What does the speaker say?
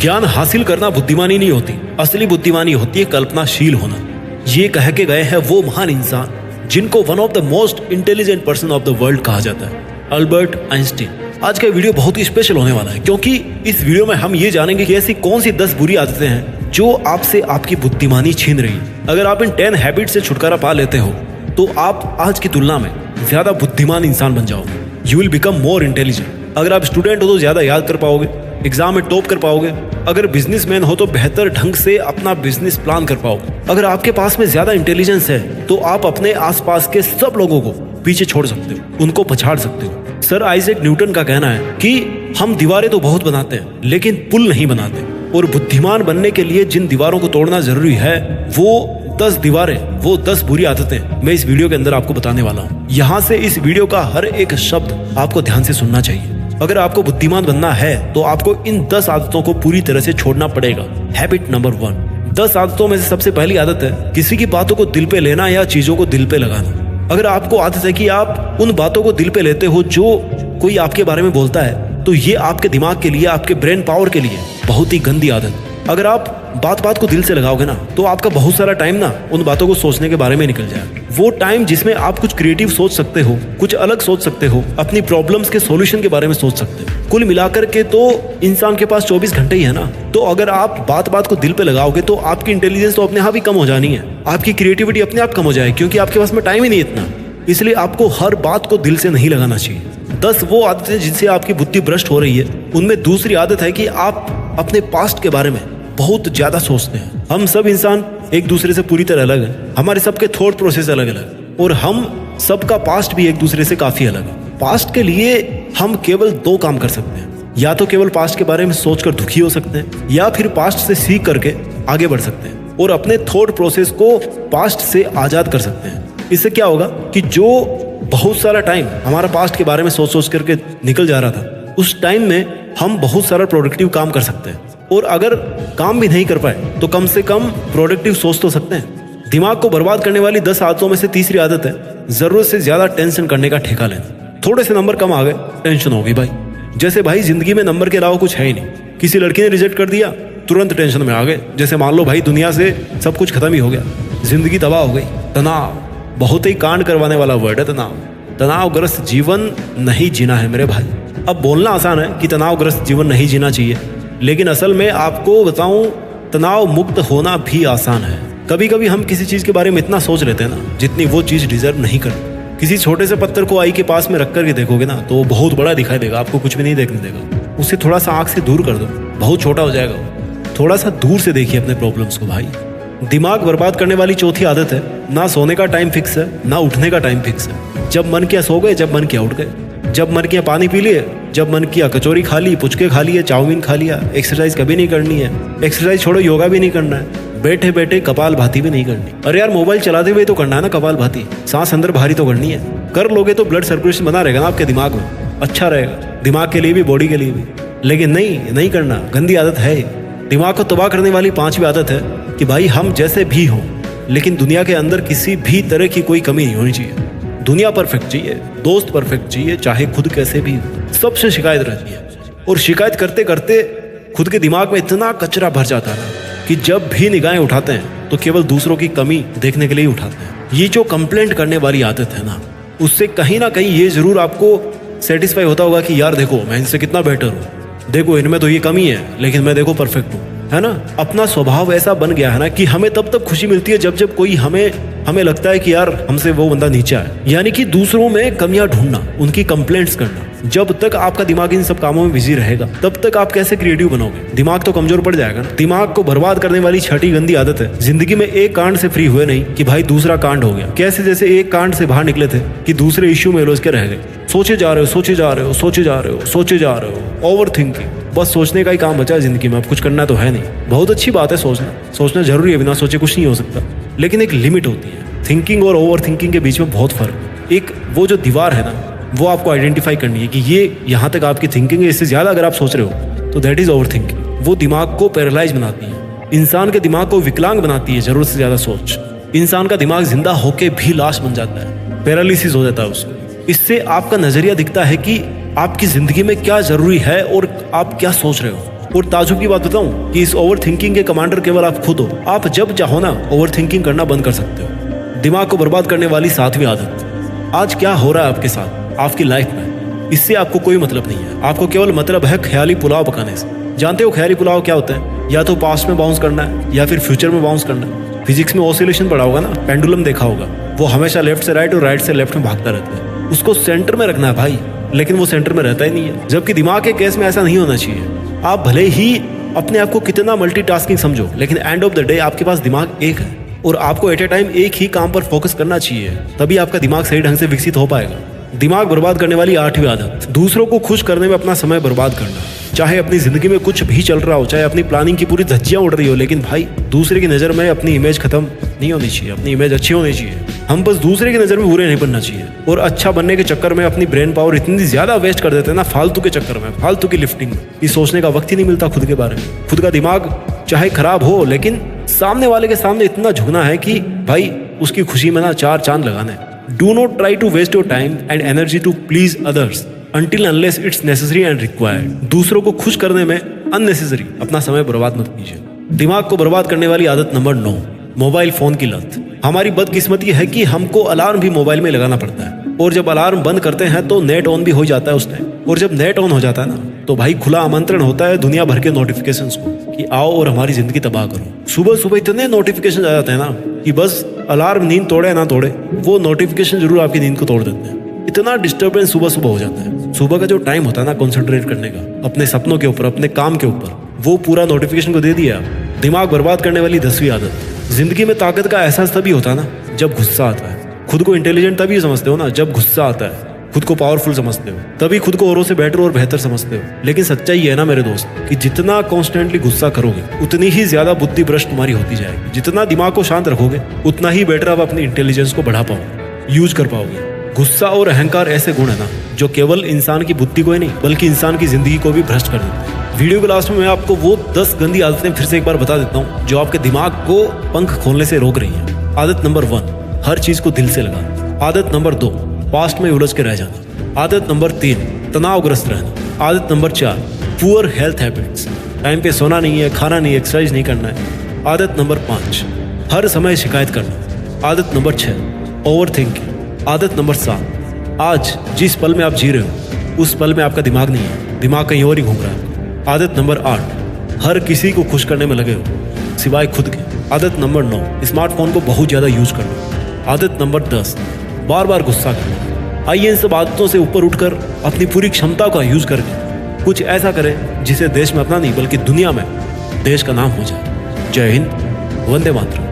ज्ञान हासिल करना बुद्धिमानी नहीं होती, असली बुद्धिमानी होती है कल्पनाशील होना। ये कह के गए हैं वो महान इंसान जिनको one of the most intelligent person of the world कहा जाता है, अल्बर्ट आइंस्टीन। आज का वीडियो बहुत ही स्पेशल होने वाला है क्योंकि इस वीडियो में हम ये जानेंगे कि ऐसी कौन सी 10 बुरी आदतें हैं जो आपसे आपकी बुद्धिमानी छीन रही है। अगर आप इन 10 हैबिट से छुटकारा पा लेते हो तो आप आज की तुलना में ज्यादा बुद्धिमान इंसान बन जाओगे। You will become more intelligent. अगर आप स्टूडेंट हो तो ज्यादा याद कर पाओगे, एग्जाम में टॉप कर पाओगे। अगर बिजनेसमैन हो तो बेहतर ढंग से अपना बिजनेस प्लान कर पाओगे। अगर आपके पास में ज्यादा इंटेलिजेंस है तो आप अपने आसपास के सब लोगों को पीछे छोड़ सकते हो, उनको पछाड़ सकते हो। सर आइजैक न्यूटन का कहना है कि हम दीवारें तो बहुत बनाते हैं लेकिन पुल नहीं बनाते, और बुद्धिमान बनने के लिए जिन दीवारों को तोड़ना जरूरी है वो 10 दीवारें, वो 10 बुरी आदतें मैं इस वीडियो के अंदर आपको बताने वाला हूँ। यहाँ से इस वीडियो का हर एक शब्द आपको ध्यान से सुनना चाहिए। अगर आपको बुद्धिमान बनना है तो आपको इन 10 आदतों को पूरी तरह से छोड़ना पड़ेगा। Habit number 1। 10 आदतों में से सबसे पहली आदत है किसी की बातों को दिल पे लेना या चीजों को दिल पे लगाना। अगर आपको आदत है कि आप उन बातों को दिल पे लेते हो जो कोई आपके बारे में बोलता है तो ये आपके दिमाग के लिए, आपके ब्रेन पावर के लिए बहुत ही गंदी आदत है। अगर आप बात को दिल से लगाओगे ना तो आपका बहुत सारा टाइम ना उन बातों को सोचने के बारे में निकल जाएगा। वो टाइम जिसमें आप कुछ क्रिएटिव सोच सकते हो, कुछ अलग सोच सकते हो, अपनी प्रॉब्लम्स के सॉल्यूशन के बारे में सोच सकते हो। कुल मिलाकर के तो इंसान के पास 24 घंटे ही है ना, तो अगर आप बात को दिल पे लगाओगे तो आपकी इंटेलिजेंस तो अपने आप ही कम हो जानी है, आपकी क्रिएटिविटी अपने आप कम हो जाएगी क्योंकि आपके पास में टाइम ही नहीं इतना। इसलिए आपको हर बात को दिल से नहीं लगाना चाहिए। 10 वो आदतें जिनसे आपकी बुद्धि भ्रष्ट हो रही है, उनमें दूसरी आदत है कि आप अपने पास्ट के बारे में बहुत ज्यादा सोचते हैं। हम सब इंसान एक दूसरे से पूरी तरह अलग हैं, हमारे सबके थॉट प्रोसेस अलग अलग, और हम सबका पास्ट भी एक दूसरे से काफी अलग है। पास्ट के लिए हम केवल 2 काम कर सकते हैं, या तो केवल पास्ट के बारे में सोचकर दुखी हो सकते हैं या फिर पास्ट से सीख करके आगे बढ़ सकते हैं और अपने थॉट प्रोसेस को पास्ट से आजाद कर सकते हैं। इससे क्या होगा कि जो बहुत सारा टाइम हमारा पास्ट के बारे में सोच करके निकल जा रहा था, उस टाइम में हम बहुत सारा प्रोडक्टिव काम कर सकते हैं, और अगर काम भी नहीं कर पाए तो कम से कम प्रोडक्टिव सोच तो सकते हैं। दिमाग को बर्बाद करने वाली 10 आदतों में से तीसरी आदत है जरूरत से ज्यादा टेंशन करने का ठेका लेना। थोड़े से नंबर कम आ गए, टेंशन हो गई भाई। जैसे भाई जिंदगी में नंबर के अलावा कुछ है ही नहीं। किसी लड़की ने रिजेक्ट कर दिया, तुरंत टेंशन में आ गए। जैसे मान लो भाई दुनिया से सब कुछ खत्म ही हो गया, जिंदगी तबाह हो गई। तनाव बहुत ही कांड करवाने वाला वर्ड है तनाव। तनावग्रस्त जीवन नहीं जीना है मेरे भाई। अब बोलना आसान है कि तनावग्रस्त जीवन नहीं जीना चाहिए, लेकिन असल में आपको बताऊं तनाव मुक्त होना भी आसान है। कभी कभी हम किसी चीज के बारे में इतना सोच लेते हैं ना जितनी वो चीज डिजर्व नहीं करती। किसी छोटे से पत्थर को आई के पास में रख कर के देखोगे ना तो वो बहुत बड़ा दिखाई देगा, आपको कुछ भी नहीं देखने देगा। उसे थोड़ा सा आंख से दूर कर दो, बहुत छोटा हो जाएगा। थोड़ा सा दूर से देखिए अपने प्रॉब्लम्स को भाई। दिमाग बर्बाद करने वाली चौथी आदत है ना सोने का टाइम फिक्स है ना उठने का टाइम फिक्स है। जब मन किया सो गए, जब मन किया उठ गए, जब मन किया पानी पी लिए, जब मन किया कचौरी खा ली, पुचके खा लिए, चाउमीन खा लिया। एक्सरसाइज कभी नहीं करनी है, एक्सरसाइज छोड़ो योगा भी नहीं करना है, बैठे बैठे कपाल भाती भी नहीं करनी। अरे यार मोबाइल चलाते हुए तो करना है ना कपाल भाती, सांस अंदर बाहरी तो करनी है। कर लोगे तो ब्लड सर्कुलेशन बना रहेगा ना आपके दिमाग में, अच्छा रहेगा दिमाग के लिए भी, बॉडी के लिए भी। लेकिन नहीं करना, गंदी आदत है। दिमाग को तबाह करने वाली 5वीं आदत है कि भाई हम जैसे भी हों लेकिन दुनिया के अंदर किसी भी तरह की कोई कमी नहीं होनी चाहिए। दुनिया परफेक्ट चाहिए, दोस्त परफेक्ट चाहिए, चाहे खुद कैसे भी। सबसे शिकायत रहती है और शिकायत करते करते खुद के दिमाग में इतना कचरा भर जाता है कि जब भी निगाहें उठाते हैं तो केवल दूसरों की कमी देखने के लिए ही उठाते हैं। ये जो कंप्लेंट करने वाली आदत है ना, उससे कहीं ना कहीं ये जरूर आपको सेटिस्फाई होता होगा कि यार देखो मैं इनसे कितना बेटर हूँ, देखो इनमें तो ये कमी है लेकिन मैं देखो परफेक्ट हूँ, है ना। अपना स्वभाव ऐसा बन गया है ना कि हमें तब खुशी मिलती है जब कोई हमें लगता है कि यार हमसे वो बंदा नीचा है। यानी कि दूसरों में कमियां ढूंढना, उनकी कंप्लेंट्स करना। जब तक आपका दिमाग इन सब कामों में बिजी रहेगा तब तक आप कैसे क्रिएटिव बनोगे? दिमाग तो कमजोर पड़ जाएगा ना। दिमाग को बर्बाद करने वाली 6ठी गंदी आदत है जिंदगी में एक कांड से फ्री हुए नहीं कि भाई दूसरा कांड हो गया। कैसे जैसे एक कांड से बाहर निकले थे कि दूसरे इश्यू में उलझ के रह गए। सोचे जा रहे हो, ओवर थिंकिंग। बस सोचने का ही काम बचा है जिंदगी में, अब कुछ करना तो है नहीं। बहुत अच्छी बात है सोचना जरूरी है, बिना सोचे कुछ नहीं हो सकता, लेकिन एक लिमिट होती है। थिंकिंग और ओवर थिंकिंग के बीच में बहुत फर्क है। एक वो जो दीवार है ना, वो आपको आइडेंटिफाई करनी है कि ये यहाँ तक आपकी थिंकिंग है, इससे ज्यादा अगर आप सोच रहे हो तो दैट इज ओवर थिंकिंग। वो दिमाग को पैरालाइज बनाती है, इंसान के दिमाग को विकलांग बनाती है। जरूरत से ज्यादा सोच इंसान का दिमाग जिंदा होके भी लाश बन जाता है, पैरालिसिस हो जाता है उसको। इससे आपका नजरिया दिखता है कि आपकी जिंदगी में क्या जरूरी है और आप क्या सोच रहे हो। और ताजुब की बात बताऊं कि इस ओवर थिंकिंग के कमांडर केवल आप खुद हो। आप जब चाहो ना ओवर थिंकिंग करना बंद कर सकते हो। दिमाग को बर्बाद करने वाली 7वीं आदत, आज क्या हो रहा है आपके साथ, आपकी लाइफ में, इससे आपको कोई मतलब नहीं है। आपको केवल मतलब है ख्याली पुलाव पकाने से। जानते हो ख्याली पुलाव क्या होता है? या तो पास्ट में बाउंस करना है या फिर फ्यूचर में बाउंस करना है। फिजिक्स में ऑसिलेशन पढ़ा होगा ना, पेंडुलम देखा होगा, वो हमेशा लेफ्ट से राइट और राइट से लेफ्ट में भागता रहता है। उसको सेंटर में रखना है भाई, लेकिन वो सेंटर में रहता ही नहीं है। जबकि दिमाग के केस में ऐसा नहीं होना चाहिए। आप भले ही अपने आप को कितना मल्टीटास्किंग समझो, लेकिन एंड ऑफ द डे आपके पास दिमाग एक है और आपको एट ए टाइम एक ही काम पर फोकस करना चाहिए, तभी आपका दिमाग सही ढंग से विकसित हो पाएगा। दिमाग बर्बाद करने वाली 8वीं आदत, दूसरों को खुश करने में अपना समय बर्बाद करना। चाहे अपनी जिंदगी में कुछ भी चल रहा हो, चाहे अपनी प्लानिंग की पूरी धज्जियां उड़ रही हो, लेकिन भाई दूसरे की नजर में अपनी इमेज खत्म नहीं होनी चाहिए, अपनी इमेज अच्छी होनी चाहिए। हम बस दूसरे की नजर में बुरे नहीं बनना चाहिए। और अच्छा बनने के चक्कर में अपनी ब्रेन पावर इतनी ज्यादा वेस्ट कर देते हैं ना, फालतू के चक्कर में, फालतू की लिफ्टिंग में, ये सोचने का वक्त ही नहीं मिलता खुद के बारे में। खुद का दिमाग चाहे खराब हो, लेकिन सामने वाले के सामने इतना झुकना है कि भाई उसकी खुशी में ना 4 चांद लगाना है। Do not try to waste your time and energy to please others until unless it's necessary and required। दूसरों को खुश करने में अननेसेसरी अपना समय बर्बाद मत कीजिए। दिमाग को बर्बाद करने वाली आदत नंबर 9, मोबाइल फोन की लत। हमारी बदकिस्मती है कि हमको अलार्म भी मोबाइल में लगाना पड़ता है, और जब अलार्म बंद करते हैं तो नेट ऑन भी हो जाता है उस टाइम। और जब नेट ऑन हो जाता है ना, तो भाई खुला आमंत्रण होता है दुनिया भर के नोटिफिकेशंस को कि आओ और हमारी जिंदगी तबाह करो। सुबह सुबह इतने नोटिफिकेशन आ जाते हैं ना कि बस अलार्म नींद तोड़े ना तोड़े, वो नोटिफिकेशन जरूर आपकी नींद को तोड़ देते हैं। इतना डिस्टर्बेंस सुबह सुबह हो जाता है। सुबह का जो टाइम होता है ना कॉन्सेंट्रेट करने का अपने सपनों के ऊपर, अपने काम के ऊपर, वो पूरा नोटिफिकेशन को दे दिया। दिमाग बर्बाद करने वाली 10वीं आदत, जिंदगी में ताकत का एहसास तभी होता है ना जब गुस्सा आता है। खुद को इंटेलिजेंट तभी समझते हो ना जब गुस्सा आता है, खुद को पावरफुल समझते हो, तभी खुद को औरों से बेटर और बेहतर समझते हो। लेकिन सच्चाई है ना मेरे दोस्त कि जितना कॉन्स्टेंटली गुस्सा करोगे उतनी ही ज्यादा बुद्धि भ्रष्ट तुम्हारी होती जाएगी। जितना दिमाग को शांत रखोगे उतना ही बेटर आप अपनी इंटेलिजेंस को बढ़ा पाओगे, यूज कर पाओगे। गुस्सा और अहंकार ऐसे गुण है ना जो केवल इंसान की बुद्धि को ही नहीं बल्कि इंसान की जिंदगी को भी भ्रष्ट कर देते हैं। वीडियो के लास्ट में मैं आपको वो 10 गंदी आदतें फिर से एक बार बता देता हूँ जो आपके दिमाग को पंख खोलने से रोक रही हैं। आदत नंबर 1, हर चीज को दिल से लगाना। आदत नंबर 2, पास्ट में उलझ के रह जाना। आदत नंबर 3, तनावग्रस्त रहना। आदत number 4, poor health habits, time पे सोना नहीं है, खाना नहीं, एक्सरसाइज नहीं करना है। आदत नंबर 5, हर समय शिकायत करना। आदत नंबर 6, ओवर थिंकिंग। आदत नंबर 7, आज जिस पल में आप जी रहे हो उस पल में आपका दिमाग नहीं है, दिमाग कहीं और ही घूम रहा है। आदत नंबर 8, हर किसी को खुश करने में लगे हो सिवाय खुद के। आदत नंबर 9, स्मार्टफोन को बहुत ज्यादा यूज करना। आदत नंबर 10, बार बार गुस्सा करना। आइए इन सब आदतों से ऊपर उठकर अपनी पूरी क्षमता का यूज करके कुछ ऐसा करें जिसे देश में अपना नहीं बल्कि दुनिया में देश का नाम हो जाए। जय हिंद, वंदे मातरम।